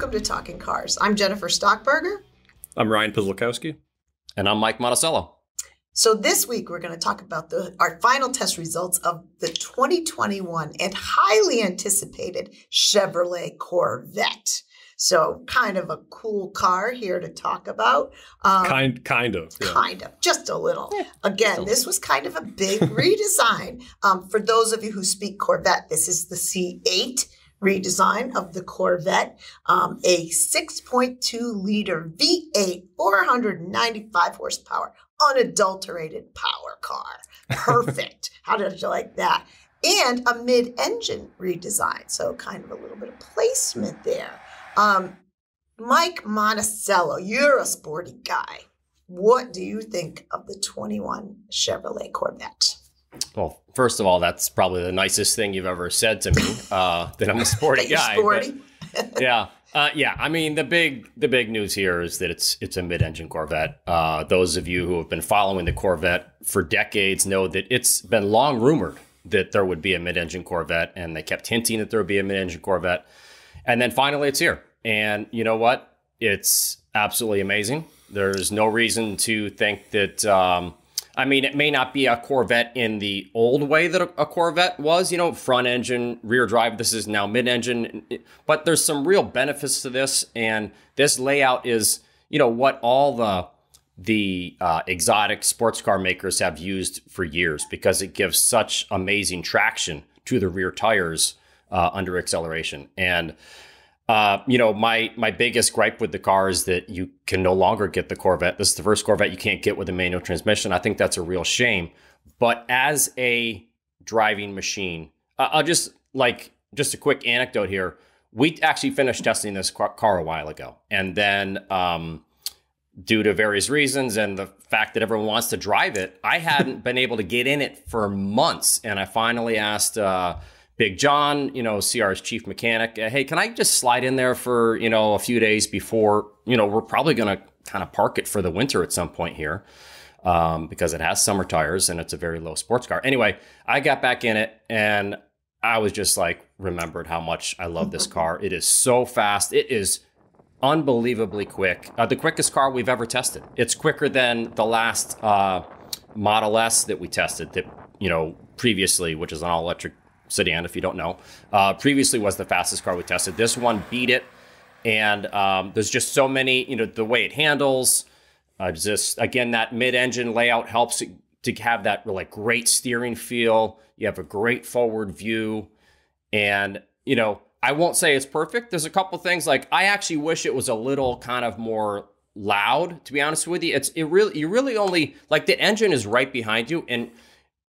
Welcome to Talking Cars. I'm Jennifer Stockberger. I'm Ryan Pizlakowski. And I'm Mike Monticello. So this week we're going to talk about our final test results of the 2021 and highly anticipated Chevrolet Corvette. So kind of a cool car here to talk about. Kind of. Yeah. Kind of. Just a little. Again, this was kind of a big redesign. For those of you who speak Corvette, this is the C8 redesign of the Corvette, a 6.2-liter V8, 495 horsepower, unadulterated power car. Perfect. How did you like that? And a mid-engine redesign. So kind of a little bit of placement there. Mike Monticello, you're a sporty guy. What do you think of the 21 Chevrolet Corvette? Well, first of all, that's probably the nicest thing you've ever said to me, that I'm a sporty guy. Sporty? But, yeah. I mean, the big news here is that it's a mid-engine Corvette. Those of you who have been following the Corvette for decades know that it's been long rumored that there would be a mid-engine Corvette, and they kept hinting that there would be a mid-engine Corvette. And then finally it's here. And you know what? It's absolutely amazing. There's no reason to think that, I mean, it may not be a Corvette in the old way that a Corvette was, front engine, rear drive. This is now mid-engine, but there's some real benefits to this. And this layout is, what all the exotic sports car makers have used for years, because it gives such amazing traction to the rear tires under acceleration. And my biggest gripe with the car is that you can no longer get the Corvette. This is the first Corvette you can't get with a manual transmission. I think that's a real shame. But as a driving machine, I'll just a quick anecdote here. We actually finished testing this car a while ago. And then due to various reasons and the fact that everyone wants to drive it, I hadn't been able to get in it for months. And I finally asked Big John, CR's chief mechanic, hey, can I just slide in there for, a few days before, we're probably going to kind of park it for the winter at some point here, because it has summer tires and it's a very low sports car. Anyway, I got back in it and I was just remembered how much I love this car. It is so fast. It is unbelievably quick. The quickest car we've ever tested. It's quicker than the last Model S that we tested that, previously, which is an all-electric sedan, if you don't know, previously was the fastest car we tested. This one beat it. And there's just so many, the way it handles, again, that mid-engine layout helps to have that great steering feel. You have a great forward view. And, I won't say it's perfect. There's a couple things I actually wish it was a little kind of more loud, to be honest with you. You really only, the engine is right behind you. And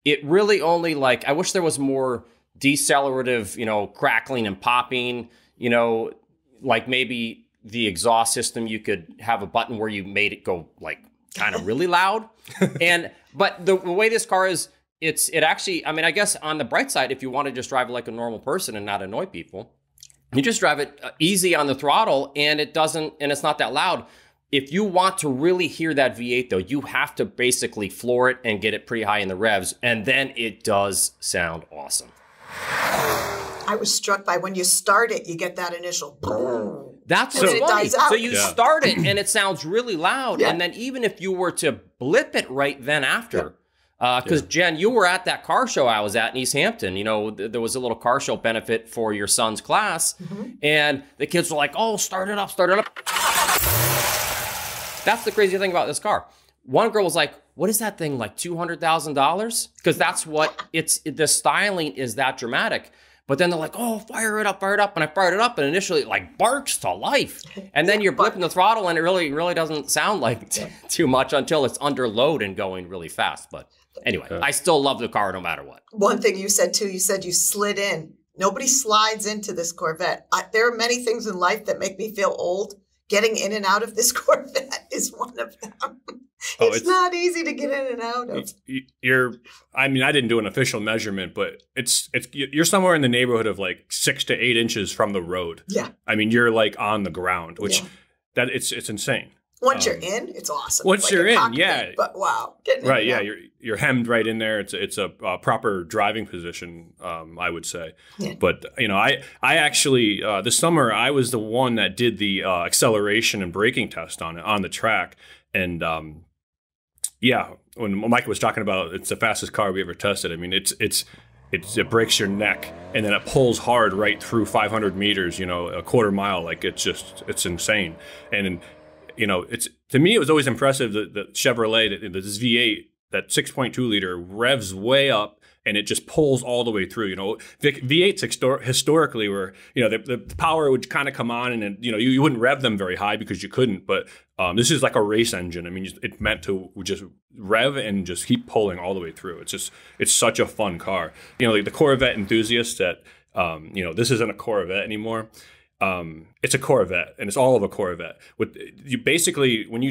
it really only, I wish there was more decelerative, crackling and popping, maybe the exhaust system, you could have a button where you made it go kind of really loud. But the way this car is, it actually, I mean, I guess on the bright side, if you want to just drive it like a normal person and not annoy people, you just drive it easy on the throttle and it's not that loud. If you want to really hear that V8 though, you have to basically floor it and get it pretty high in the revs. And then it does sound awesome. I was struck by when you start it, you get that initial boom. That's what's funny. So you start it and it sounds really loud. Yeah. And then even if you were to blip it right then after, because Jen, you were at that car show I was at in East Hampton. There was a little car show benefit for your son's class. Mm-hmm. And the kids were like, oh, start it up, start it up. That's the crazy thing about this car. One girl was like, what is that thing, $200,000? Because that's what the styling is that dramatic. But then they're like, oh, fire it up. And I fired it up and initially it barks to life. And then you're blipping the throttle and it really doesn't sound like too much until it's under load and going really fast. But anyway, I still love the car no matter what. One thing you said too, you said you slid in. Nobody slides into this Corvette. There are many things in life that make me feel old. Getting in and out of this Corvette is one of them. It's not easy to get in and out of. I didn't do an official measurement, but you're somewhere in the neighborhood of 6 to 8 inches from the road. Yeah. I mean, you're on the ground, which it's insane. Once you're in, it's awesome. Once it's you're like a in, cockpit, yeah. But wow. Getting Right, in, yeah, you're hemmed right in there. It's a proper driving position, I would say. Yeah. But I actually this summer I was the one that did the acceleration and braking test on the track, and yeah, when Mike was talking about it's the fastest car we ever tested. I mean, it breaks your neck, and then it pulls hard right through 500 meters, a quarter mile. Like it's insane. And it's, to me, it was always impressive that the Chevrolet, this V8, that 6.2 liter revs way up, and it just pulls all the way through. V8s historically were, the power would kind of come on, and you wouldn't rev them very high because you couldn't. But this is like a race engine. I mean, it's meant to just rev and just keep pulling all the way through. It's such a fun car. Like the Corvette enthusiasts that, this isn't a Corvette anymore. It's a Corvette, and it's all of a Corvette. With you basically, when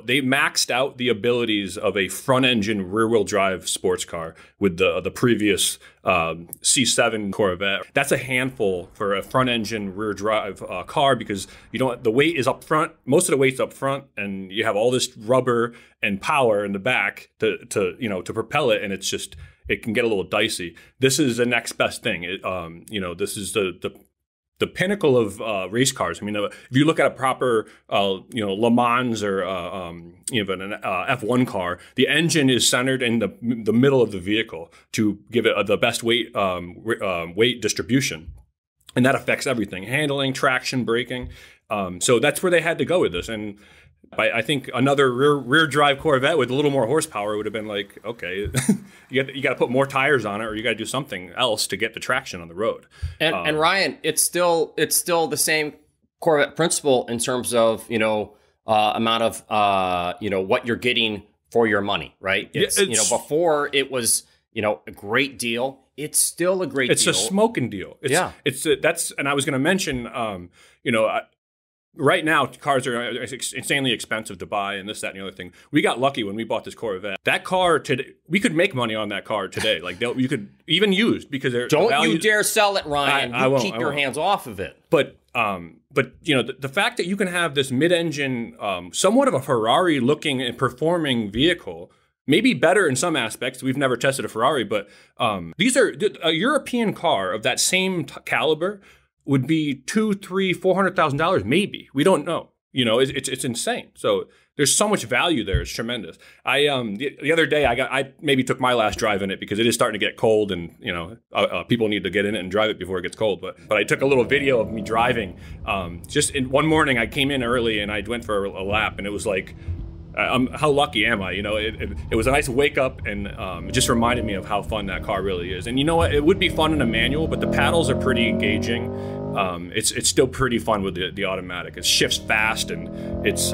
they maxed out the abilities of a front-engine, rear-wheel drive sports car with the previous C7 Corvette. That's a handful for a front-engine, rear-drive car because the weight is up front. Most of the weight's up front, and you have all this rubber and power in the back to propel it, and it can get a little dicey. This is the next best thing. This is the pinnacle of race cars. I mean, if you look at a proper, Le Mans or even an F1 car, the engine is centered in the middle of the vehicle to give it the best weight distribution, and that affects everything: handling, traction, braking. So that's where they had to go with this. And I think another rear drive Corvette with a little more horsepower would have been like, okay, you got to put more tires on it, or you got to do something else to get the traction on the road. And Ryan, it's still the same Corvette principle in terms of amount of what you're getting for your money, right? It's before it was a great deal. It's still a great deal. It's a smoking deal. And I was going to mention, right now, cars are insanely expensive to buy, and this, that, and the other thing. We got lucky when we bought this Corvette. That car today, we could make money on that car today. Like you could even used because they're you dare sell it, Ryan. I won't. Keep your hands off of it. But the fact that you can have this mid-engine, somewhat of a Ferrari-looking and performing vehicle. Maybe better in some aspects. We've never tested a Ferrari, but these are a European car of that same caliber would be $200,000-$400,000, maybe. We don't know. It's insane. So there's so much value there. It's tremendous. The other day I maybe took my last drive in it because it is starting to get cold, and people need to get in it and drive it before it gets cold. But I took a little video of me driving. Just in one morning, I came in early and I went for a lap, and it was like, how lucky am I? It was a nice wake up, and it just reminded me of how fun that car really is. And you know what? It would be fun in a manual, but the paddles are pretty engaging. It's still pretty fun with the automatic. It shifts fast, and it's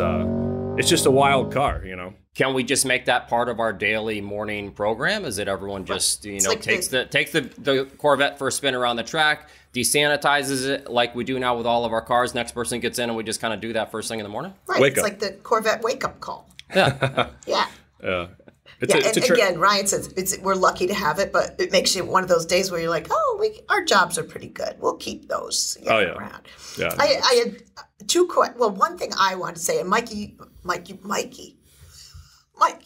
just a wild car. Can we just make that part of our daily morning program? Is it everyone just takes the Corvette for a spin around the track, desanitizes it like we do now with all of our cars? Next person gets in, and we just kind of do that first thing in the morning. Right, it's like the Corvette wake up call. Yeah. Yeah. It's again, Ryan says we're lucky to have it, but it makes you one of those days where you're like, our jobs are pretty good. We'll keep those around. Yeah. I had two questions. Well, one thing I wanted to say, and Mikey.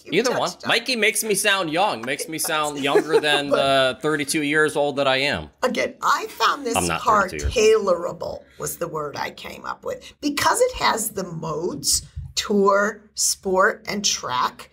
Either one. Mikey makes me sound young. Makes me sound younger than the 32 years old that I am. Again, I found this car tailorable was the word I came up with. Because it has the modes, tour, sport, and track,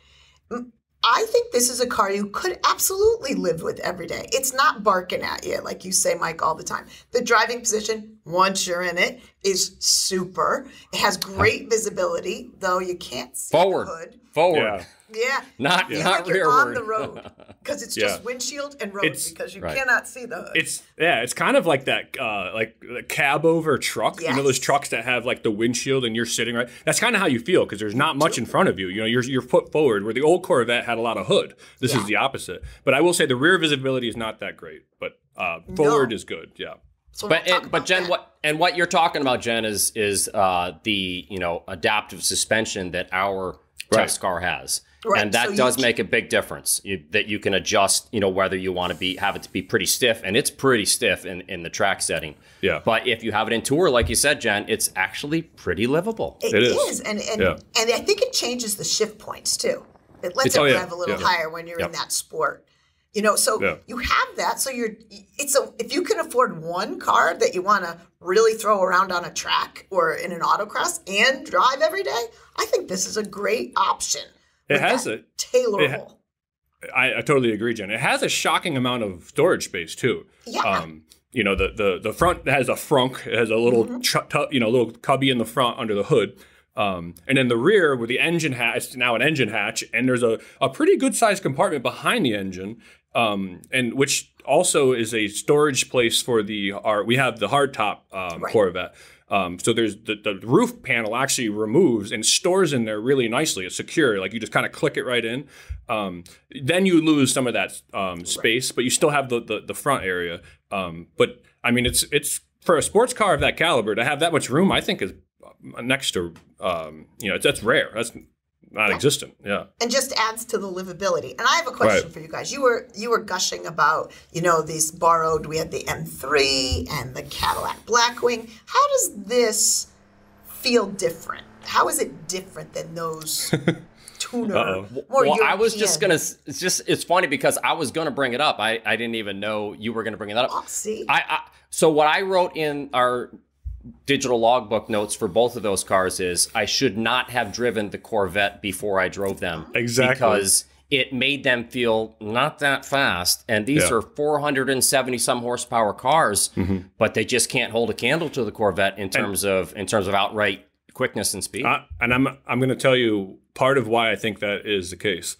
I think this is a car you could absolutely live with every day. It's not barking at you, like you say, Mike, all the time. The driving position, once you're in it, is super. It has great visibility, though you can't see the hood. Forward. Yeah. Not like rearward. You're on the road because it's just windshield and road because you cannot see the hood. It's kind of like that, like the cab over truck. Yes. Those trucks that have like the windshield and you're sitting right. That's kind of how you feel because there's not much in front of you. You're foot forward. Where the old Corvette had a lot of hood. This is the opposite. But I will say the rear visibility is not that great. But forward is good. Yeah. So but Jen, what you're talking about, Jen, is the adaptive suspension that our test car has. Right. And that does make a big difference that you can adjust, whether you want to have it to be pretty stiff, and it's pretty stiff in the track setting. Yeah. But if you have it in tour, like you said, Jen, it's actually pretty livable. It is. And I think it changes the shift points too. It lets it rev a little higher when you're in that sport. So you have that. So if you can afford one car that you want to really throw around on a track or in an autocross and drive every day, I think this is a great option. It has a tailorable. I totally agree, Jen. It has a shocking amount of storage space too. Yeah. The front has a frunk. It has a little little cubby in the front under the hood. And then the rear with the engine hatch, it's now an engine hatch, and there's a pretty good sized compartment behind the engine, and which also is a storage place for we have the hardtop Corvette. So there's the roof panel actually removes and stores in there really nicely. It's secure. Like you just kind of click it right in. Then you lose some of that space, but you still have the front area. But I mean, it's for a sports car of that caliber to have that much room, I think is next to, that's rare. That's not existent. Yeah. And just adds to the livability. And I have a question for you guys. You were gushing about, these borrowed, we had the M3 and the Cadillac Blackwing. How does this feel different? How is it different than those tuner? I was just going to, it's funny because I was going to bring it up. I didn't even know you were going to bring it up. Oh, see? So what I wrote in our digital logbook notes for both of those cars is I should not have driven the Corvette before I drove them. Exactly. Because it made them feel not that fast. And these are 470 some horsepower cars, but they just can't hold a candle to the Corvette in terms of outright quickness and speed. And I'm going to tell you part of why I think that is the case.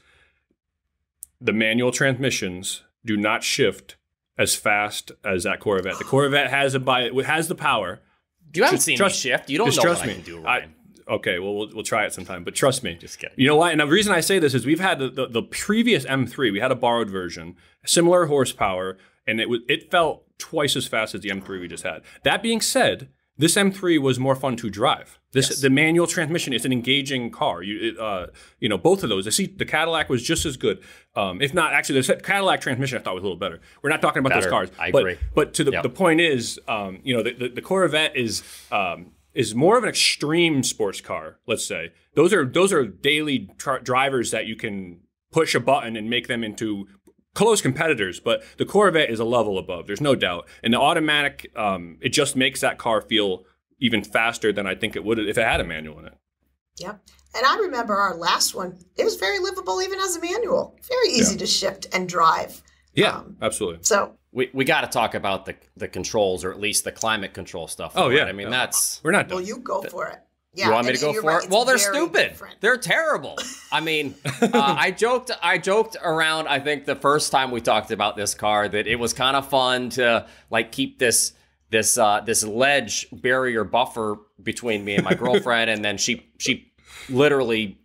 The manual transmissions do not shift as fast as that Corvette. The Corvette has the power. You haven't seen me shift. You don't know what I can do, Ryan. Okay, well, we'll try it sometime. But trust me. Just kidding. You know why? And the reason I say this is we've had the previous M3. We had a borrowed version, similar horsepower, and it felt twice as fast as the M3 we just had. That being said, this M3 was more fun to drive. The manual transmission is an engaging car. Both of those. The Cadillac was just as good, if not actually. The Cadillac transmission I thought was a little better. We're not talking about those cars. I agree. But to the point is, the Corvette is more of an extreme sports car. Let's say those are daily drivers that you can push a button and make them into close competitors. But the Corvette is a level above. There's no doubt. And the automatic, it just makes that car feel even faster than I think it would if it had a manual in it. Yep. And I remember our last one, it was very livable even as a manual. Very easy to shift and drive. Yeah, absolutely. So we got to talk about the controls, or at least the climate control stuff. Oh, yeah. I mean, we're not done. Well, you go for it. Yeah, you want me to go for it? Well, they're stupid. Different. They're terrible. I mean, I joked around, I think the first time we talked about this car, that it was kind of fun to keep this ledge barrier buffer between me and my girlfriend. And then she literally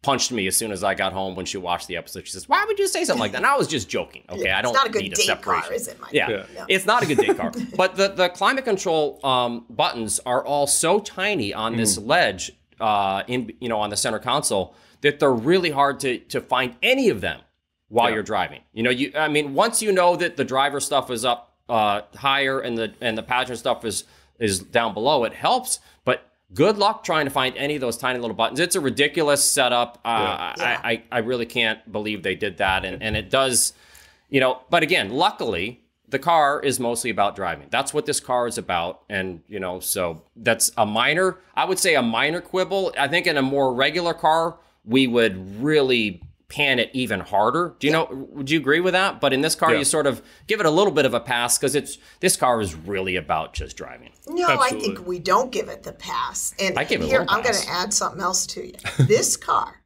punched me as soon as I got home when she watched the episode. She says, "Why would you say something like that?" And I was just joking. Okay, I don't need a separation. Car, is it, Mike? Yeah, it's not a good date car. But the climate control buttons are all so tiny on this ledge on the center console that they're really hard to find any of them while you're driving. Once you know that the driver stuff is up higher and the passenger stuff is down below, it helps. But good luck trying to find any of those tiny little buttons. It's a ridiculous setup. I really can't believe they did that. And it does, but again, luckily, the car is mostly about driving. That's what this car is about. And, so that's I would say a minor quibble. I think in a more regular car, we would really pan it even harder. Would you agree with that? But in this car, you sort of give it a little bit of a pass because this car is really about just driving. No, absolutely. I think we don't give it the pass. And I give it here, I'm going to add something else to you. This car,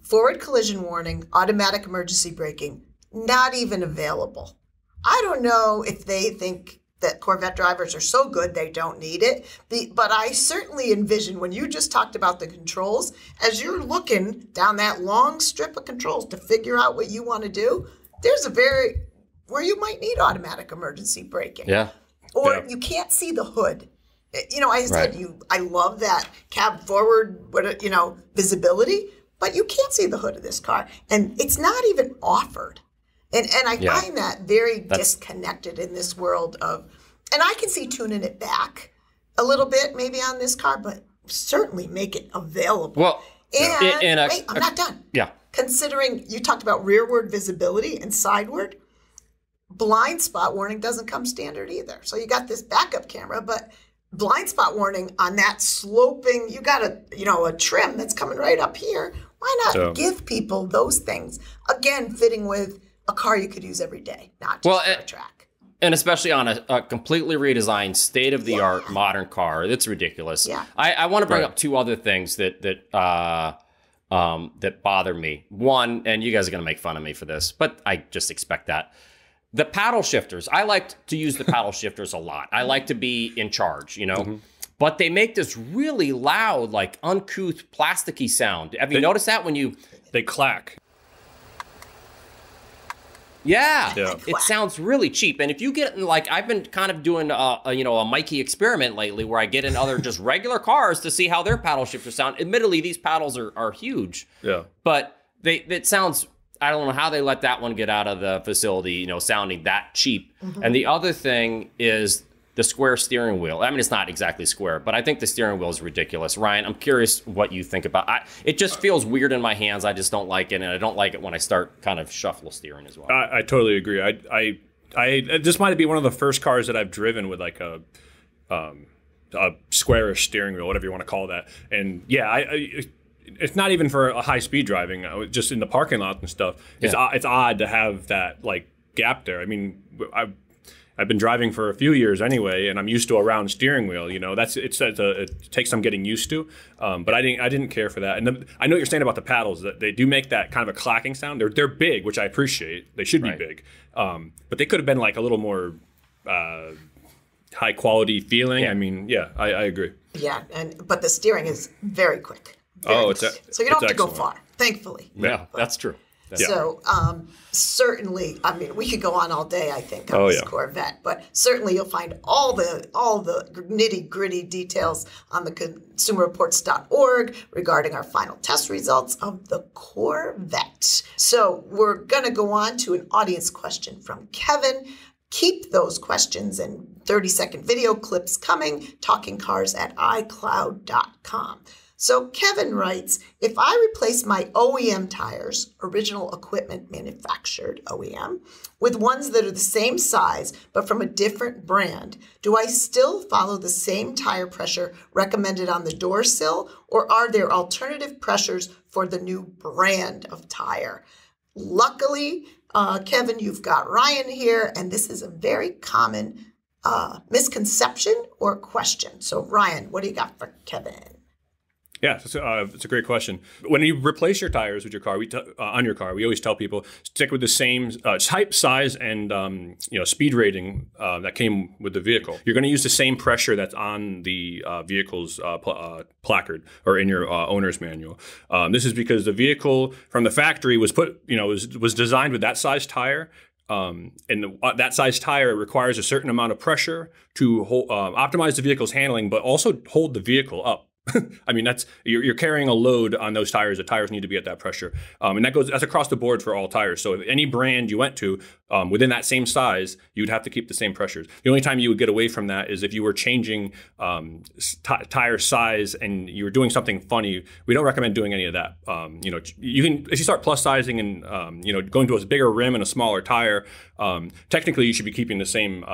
forward collision warning, automatic emergency braking, not even available. I don't know if they think that Corvette drivers are so good they don't need it. But I certainly envision when you just talked about the controls, as you're looking down that long strip of controls to figure out what you want to do, there's where you might need automatic emergency braking. Yeah. Or you can't see the hood. I said I love that cab forward, visibility, but you can't see the hood of this car. And it's not even offered. And I find that very disconnected in this world of, and I can see tuning it back a little bit maybe on this car, but certainly make it available. Well, and wait, I'm not done. Yeah. Considering you talked about rearward visibility and sideward, blind spot warning doesn't come standard either. So you got this backup camera, but blind spot warning on that sloping, you got a trim that's coming right up here. Why not give people those things? Again, fitting with a car you could use every day, not just for a track. And especially on a completely redesigned, state-of-the-art modern car. It's ridiculous. Yeah. I want to bring up two other things that bother me. One, and you guys are going to make fun of me for this, but I just expect that. The paddle shifters. I like to use the paddle shifters a lot. I like to be in charge, But they make this really loud, like uncouth, plasticky sound. Have you noticed that when you... They clack. Yeah, it sounds really cheap. And if you get, like, I've been kind of doing, a Mikey experiment lately where I get in other just regular cars to see how their paddle shifters sound. Admittedly, these paddles are huge. Yeah. But it sounds, I don't know how they let that one get out of the facility, sounding that cheap. Mm-hmm. And the other thing is the square steering wheel. I mean, it's not exactly square, but I think the steering wheel is ridiculous. Ryan, I'm curious what you think about it. It just feels weird in my hands. I just don't like it, and I don't like it when I start kind of shuffle steering as well. I totally agree. I this might be one of the first cars that I've driven with like a squarish steering wheel, whatever you want to call that. And yeah, it's not even for a high speed driving. Just in the parking lot and stuff. It's odd to have that like gap there. I mean, I've been driving for a few years anyway, and I'm used to a round steering wheel. It takes some getting used to. But I didn't care for that. And I know what you're saying about the paddles, that they do make that kind of a clacking sound. They're big, which I appreciate. They should be big, but they could have been like a little more high quality feeling. Yeah. I mean, I agree. Yeah, but the steering is very quick. So you don't have to go far, thankfully. Yeah, that's true. So certainly, I mean, we could go on all day, I think, on this Corvette, but certainly you'll find all the nitty gritty details on the consumerreports.org regarding our final test results of the Corvette. So we're going to go on to an audience question from Kevin. Keep those questions and 30-second video clips coming, talkingcars@icloud.com. So Kevin writes, if I replace my OEM tires, original equipment manufactured OEM, with ones that are the same size but from a different brand, do I still follow the same tire pressure recommended on the door sill, or are there alternative pressures for the new brand of tire? Luckily, Kevin, you've got Ryan here, and this is a very common misconception or question. So Ryan, what do you got for Kevin? Yeah, it's a great question. When you replace your tires with your car, on your car, we always tell people stick with the same type, size, and speed rating that came with the vehicle. You're going to use the same pressure that's on the vehicle's placard or in your owner's manual. This is because the vehicle from the factory was was designed with that size tire. That size tire requires a certain amount of pressure to optimize the vehicle's handling, but also hold the vehicle up. I mean, you're carrying a load on those tires. The tires need to be at that pressure, and that's across the board for all tires. So if any brand you went to within that same size, you'd have to keep the same pressures. The only time you would get away from that is if you were changing tire size and you were doing something funny. We don't recommend doing any of that. You can, if you start plus sizing and going to a bigger rim and a smaller tire. Technically, you should be keeping the same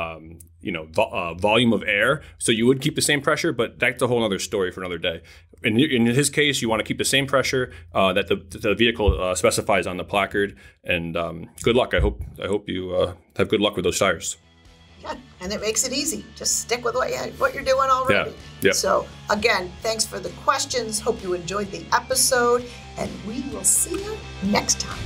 volume of air. So you would keep the same pressure, but that's a whole other story for another day. In his case, you want to keep the same pressure that the vehicle specifies on the placard. And good luck. I hope you have good luck with those tires. Yeah, and it makes it easy. Just stick with what you're doing already. Yeah. So again, thanks for the questions. Hope you enjoyed the episode, and we will see you next time.